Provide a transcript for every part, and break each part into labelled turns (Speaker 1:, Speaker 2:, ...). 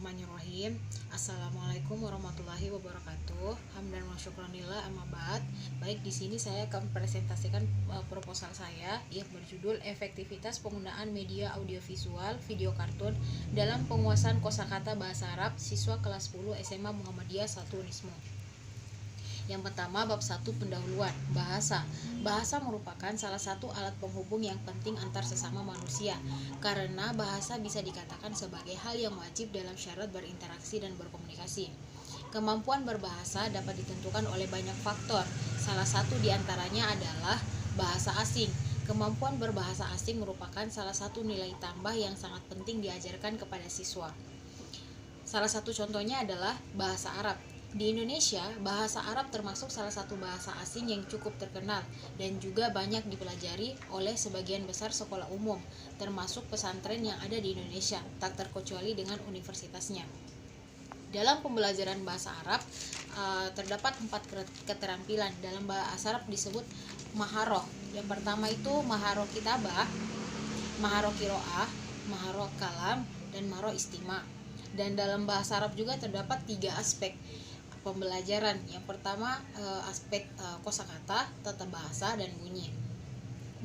Speaker 1: Bismillahirrahmanirrahim. Assalamualaikum warahmatullahi wabarakatuh. Hamdan wa syukranillah amma ba'd. Baik, di sini saya akan presentasikan proposal saya yang berjudul Efektivitas Penggunaan Media Audiovisual Video Kartun dalam Penguasaan Kosakata Bahasa Arab Siswa kelas 10 SMA Muhammadiyah 1 Unismu. Yang pertama, bab 1 pendahuluan. Bahasa. Bahasa merupakan salah satu alat penghubung yang penting antar sesama manusia, karena bahasa bisa dikatakan sebagai hal yang wajib dalam syarat berinteraksi dan berkomunikasi. Kemampuan berbahasa dapat ditentukan oleh banyak faktor. Salah satu diantaranya adalah bahasa asing. Kemampuan berbahasa asing merupakan salah satu nilai tambah yang sangat penting diajarkan kepada siswa. Salah satu contohnya adalah bahasa Arab. Di Indonesia, bahasa Arab termasuk salah satu bahasa asing yang cukup terkenal dan juga banyak dipelajari oleh sebagian besar sekolah umum, termasuk pesantren yang ada di Indonesia, tak terkecuali dengan universitasnya. Dalam pembelajaran bahasa Arab, terdapat 4 keterampilan. Dalam bahasa Arab disebut maharoh. Yang pertama itu maharoh kitabah, maharoh kiroah, maharoh kalam, dan maharoh istima'. Dan dalam bahasa Arab juga terdapat 3 aspek pembelajaran. Yang pertama aspek kosakata, tata bahasa, dan bunyi.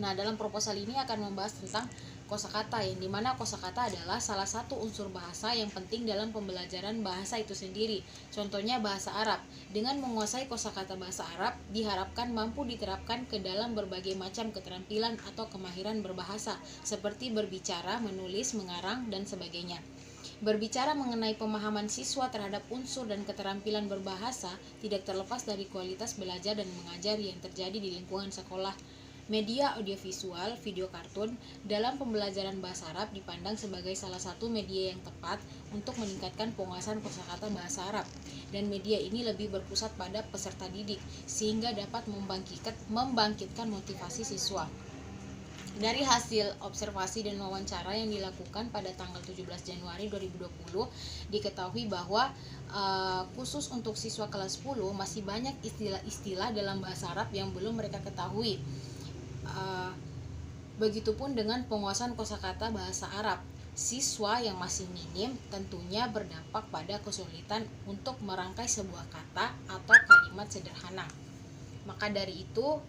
Speaker 1: Nah, dalam proposal ini akan membahas tentang kosakata, yang dimana kosakata adalah salah satu unsur bahasa yang penting dalam pembelajaran bahasa itu sendiri. Contohnya bahasa Arab. Dengan menguasai kosakata bahasa Arab, diharapkan mampu diterapkan ke dalam berbagai macam keterampilan atau kemahiran berbahasa, seperti berbicara, menulis, mengarang, dan sebagainya. Berbicara mengenai pemahaman siswa terhadap unsur dan keterampilan berbahasa tidak terlepas dari kualitas belajar dan mengajar yang terjadi di lingkungan sekolah. Media audiovisual video kartun dalam pembelajaran bahasa Arab dipandang sebagai salah satu media yang tepat untuk meningkatkan penguasaan kosakata bahasa Arab, dan media ini lebih berpusat pada peserta didik sehingga dapat membangkitkan motivasi siswa. Dari hasil observasi dan wawancara yang dilakukan pada tanggal 17 Januari 2020, diketahui bahwa khusus untuk siswa kelas 10 masih banyak istilah-istilah dalam bahasa Arab yang belum mereka ketahui. Begitupun dengan penguasaan kosakata bahasa Arab. Siswa yang masih minim tentunya berdampak pada kesulitan untuk merangkai sebuah kata atau kalimat sederhana. Maka dari itu,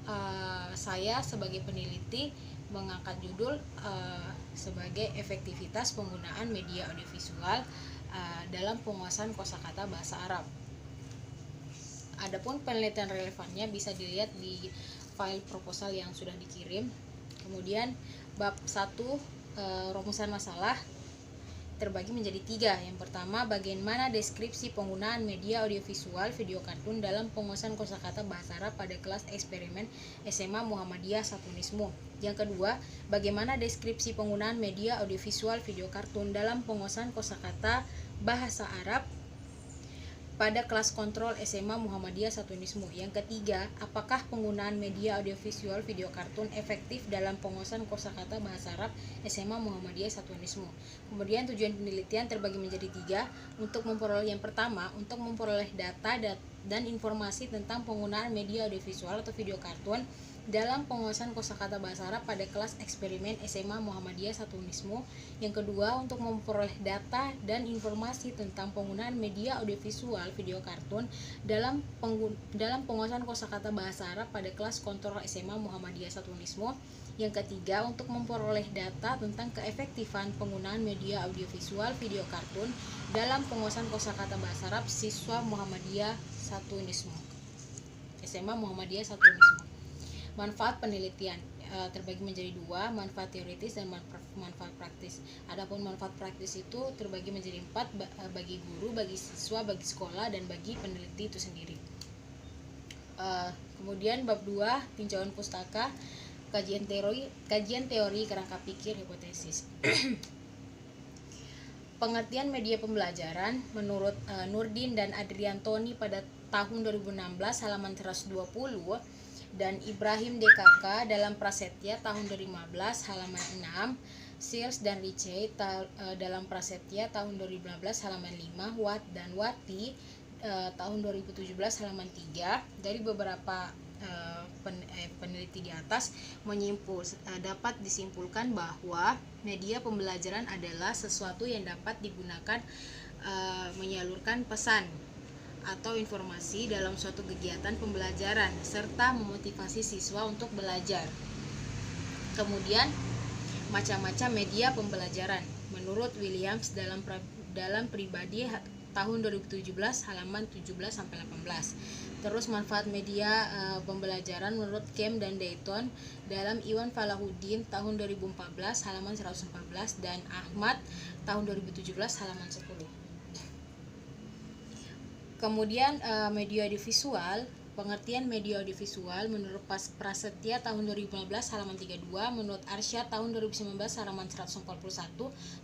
Speaker 1: saya sebagai peneliti mengangkat judul sebagai efektivitas penggunaan media audiovisual dalam penguasaan kosakata bahasa Arab. Adapun penelitian relevannya bisa dilihat di file proposal yang sudah dikirim. Kemudian bab 1 rumusan masalah terbagi menjadi 3. Yang pertama, bagaimana deskripsi penggunaan media audiovisual video kartun dalam penguasaan kosakata bahasa Arab pada kelas eksperimen SMA Muhammadiyah 1 Unismu. Yang kedua, bagaimana deskripsi penggunaan media audiovisual video kartun dalam penguasaan kosakata bahasa Arab pada kelas kontrol SMA Muhammadiyah 1 Unismu. Yang ketiga, apakah penggunaan media audiovisual video kartun efektif dalam penguasaan kosakata bahasa Arab SMA Muhammadiyah 1 Unismu. Kemudian tujuan penelitian terbagi menjadi 3. Untuk memperoleh, yang pertama, untuk memperoleh data dan informasi tentang penggunaan media audiovisual atau video kartun dalam penguasaan kosakata bahasa Arab pada kelas eksperimen SMA Muhammadiyah 1 Unismu. Yang kedua, untuk memperoleh data dan informasi tentang penggunaan media audiovisual video kartun dalam penguasaan kosakata bahasa Arab pada kelas kontrol SMA Muhammadiyah 1 Unismu. Yang ketiga, untuk memperoleh data tentang keefektifan penggunaan media audiovisual video kartun dalam penguasaan kosakata bahasa Arab siswa Muhammadiyah 1 Unismu, SMA Muhammadiyah 1 Unismu. Manfaat penelitian terbagi menjadi 2, manfaat teoritis dan manfaat praktis. Adapun manfaat praktis itu terbagi menjadi 4, bagi guru, bagi siswa, bagi sekolah, dan bagi peneliti itu sendiri. Kemudian bab 2, tinjauan pustaka, kajian teori kerangka pikir hipotesis. Pengertian media pembelajaran menurut Nurdin dan Adriantoni pada tahun 2016 halaman 120, dan Ibrahim DKK dalam Prasetya tahun 2015 halaman 6, Sears dan Richey dalam Prasetya tahun 2015 halaman 5, Watt dan Wati tahun 2017 halaman 3. Dari beberapa peneliti di atas dapat disimpulkan bahwa media pembelajaran adalah sesuatu yang dapat digunakan menyalurkan pesan atau informasi dalam suatu kegiatan pembelajaran serta memotivasi siswa untuk belajar. Kemudian macam-macam media pembelajaran menurut Williams dalam pribadi tahun 2017 halaman 17 sampai 18. Terus manfaat media pembelajaran menurut Kem dan Dayton dalam Iwan Falahuddin tahun 2014 halaman 114 dan Ahmad tahun 2017 halaman 10. Kemudian media audiovisual, pengertian media audiovisual menurut Prasetya tahun 2015 halaman 32, menurut Arsyad tahun 2019 halaman 141,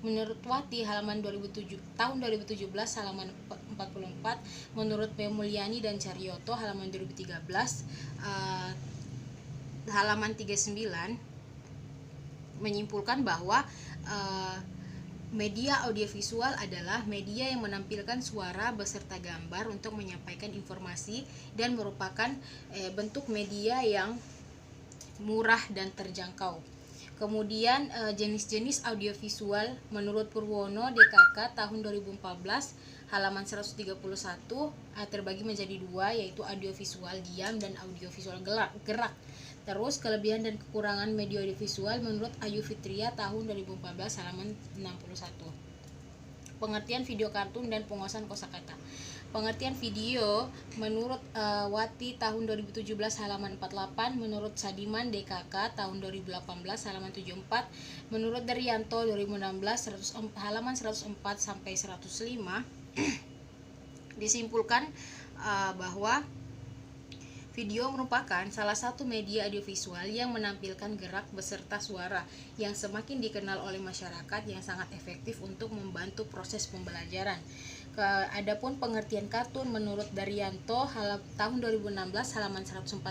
Speaker 1: menurut Wati halaman tahun 2017 halaman 44, menurut Mulyani dan Caryoto halaman 2013 halaman 39 menyimpulkan bahwa media audiovisual adalah media yang menampilkan suara beserta gambar untuk menyampaikan informasi dan merupakan bentuk media yang murah dan terjangkau. Kemudian jenis-jenis audiovisual menurut Purwono DKK tahun 2014 halaman 131 terbagi menjadi dua, yaitu audiovisual diam dan audiovisual gerak. Terus kelebihan dan kekurangan media audiovisual menurut Ayu Fitria tahun 2014 halaman 61. Pengertian video kartun dan penguasaan kosakata. Pengertian video menurut Wati tahun 2017 halaman 48, menurut Sadiman DKK tahun 2018 halaman 74, menurut Daryanto 2016 halaman 104 sampai 105 disimpulkan bahwa video merupakan salah satu media audiovisual yang menampilkan gerak beserta suara yang semakin dikenal oleh masyarakat, yang sangat efektif untuk membantu proses pembelajaran. Adapun pengertian kartun menurut Daryanto tahun 2016 halaman 145,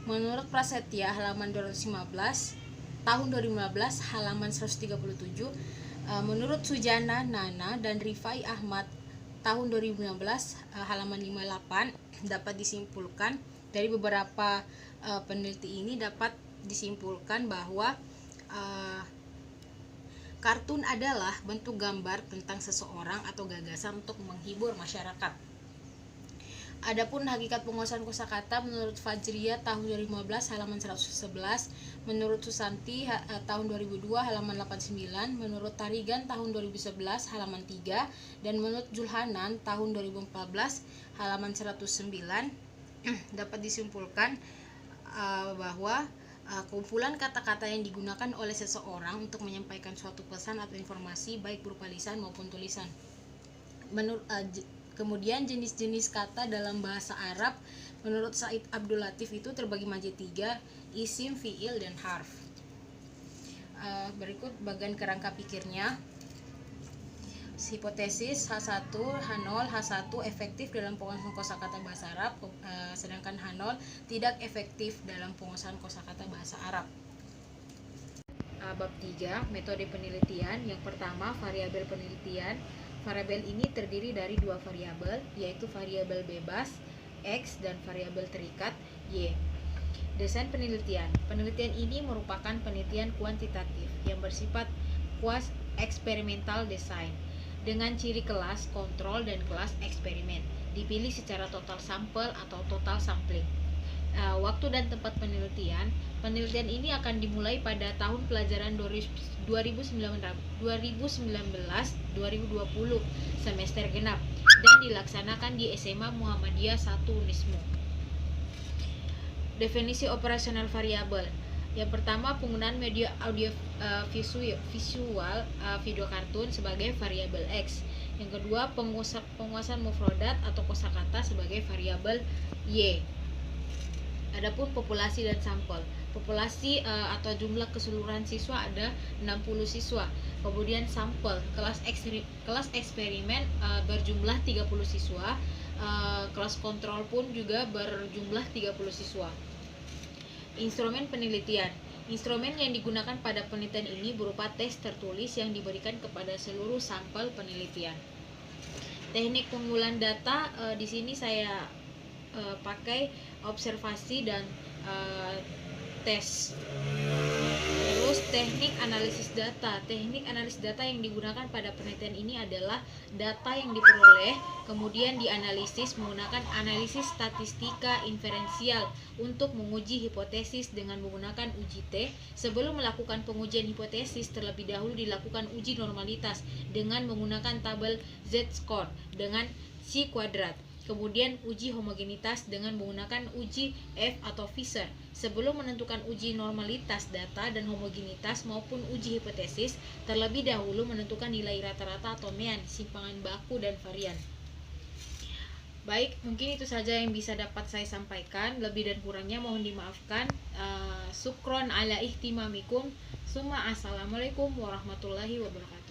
Speaker 1: menurut Prasetya halaman 215 tahun 2015 halaman 137, menurut Sujana Nana dan Rifai Ahmad tahun 2016 halaman 58 dapat disimpulkan dari beberapa peneliti ini dapat disimpulkan bahwa kartun adalah bentuk gambar tentang seseorang atau gagasan untuk menghibur masyarakat. Adapun hakikat penguasaan kosakata menurut Fajriyah tahun 2015 halaman 111, menurut Susanti tahun 2002 halaman 89, menurut Tarigan tahun 2011 halaman 3, dan menurut Julhanan tahun 2014 halaman 109 dapat disimpulkan bahwa kumpulan kata-kata yang digunakan oleh seseorang untuk menyampaikan suatu pesan atau informasi baik berupa lisan maupun tulisan. Kemudian jenis-jenis kata dalam bahasa Arab menurut Said Abdul Latif itu terbagi menjadi 3, isim, fiil, dan harf. Berikut bagian kerangka pikirnya. Hipotesis H1, H0, H1 efektif dalam penguasaan kosakata bahasa Arab, sedangkan H0 tidak efektif dalam penguasaan kosakata bahasa Arab. Bab 3, metode penelitian. Yang pertama, variabel penelitian. Variabel ini terdiri dari dua variabel, yaitu variabel bebas X dan variabel terikat Y. Desain penelitian. Penelitian ini merupakan penelitian kuantitatif yang bersifat eksperimental design dengan ciri kelas kontrol dan kelas eksperimen. Dipilih secara total sampel atau total sampling. Waktu dan tempat penelitian. Penelitian ini akan dimulai pada tahun pelajaran 2019-2020 semester genap dan dilaksanakan di SMA Muhammadiyah 1 Unismu. Definisi operasional variabel. Yang pertama, penggunaan media audio visual video kartun sebagai variabel X. Yang kedua, penguasaan mufradat atau kosakata sebagai variabel Y. Adapun populasi dan sampel. Populasi atau jumlah keseluruhan siswa ada 60 siswa. Kemudian sampel, kelas eksperimen berjumlah 30 siswa. Kelas kontrol pun juga berjumlah 30 siswa. Instrumen penelitian. Instrumen yang digunakan pada penelitian ini berupa tes tertulis yang diberikan kepada seluruh sampel penelitian. Teknik pengumpulan data, di sini saya pakai observasi dan tes. Terus Teknik analisis data. Teknik analisis data yang digunakan pada penelitian ini adalah data yang diperoleh, kemudian dianalisis menggunakan analisis statistika inferensial untuk menguji hipotesis dengan menggunakan uji T. Sebelum melakukan pengujian hipotesis, terlebih dahulu dilakukan uji normalitas dengan menggunakan tabel Z-score dengan chi kuadrat. Kemudian uji homogenitas dengan menggunakan uji F atau Fisher. Sebelum menentukan uji normalitas data dan homogenitas maupun uji hipotesis, terlebih dahulu menentukan nilai rata-rata atau mean, simpangan baku dan varian. Baik, mungkin itu saja yang bisa dapat saya sampaikan. Lebih dan kurangnya mohon dimaafkan. Syukron ala ihtimamikum. Assalamualaikum warahmatullahi wabarakatuh.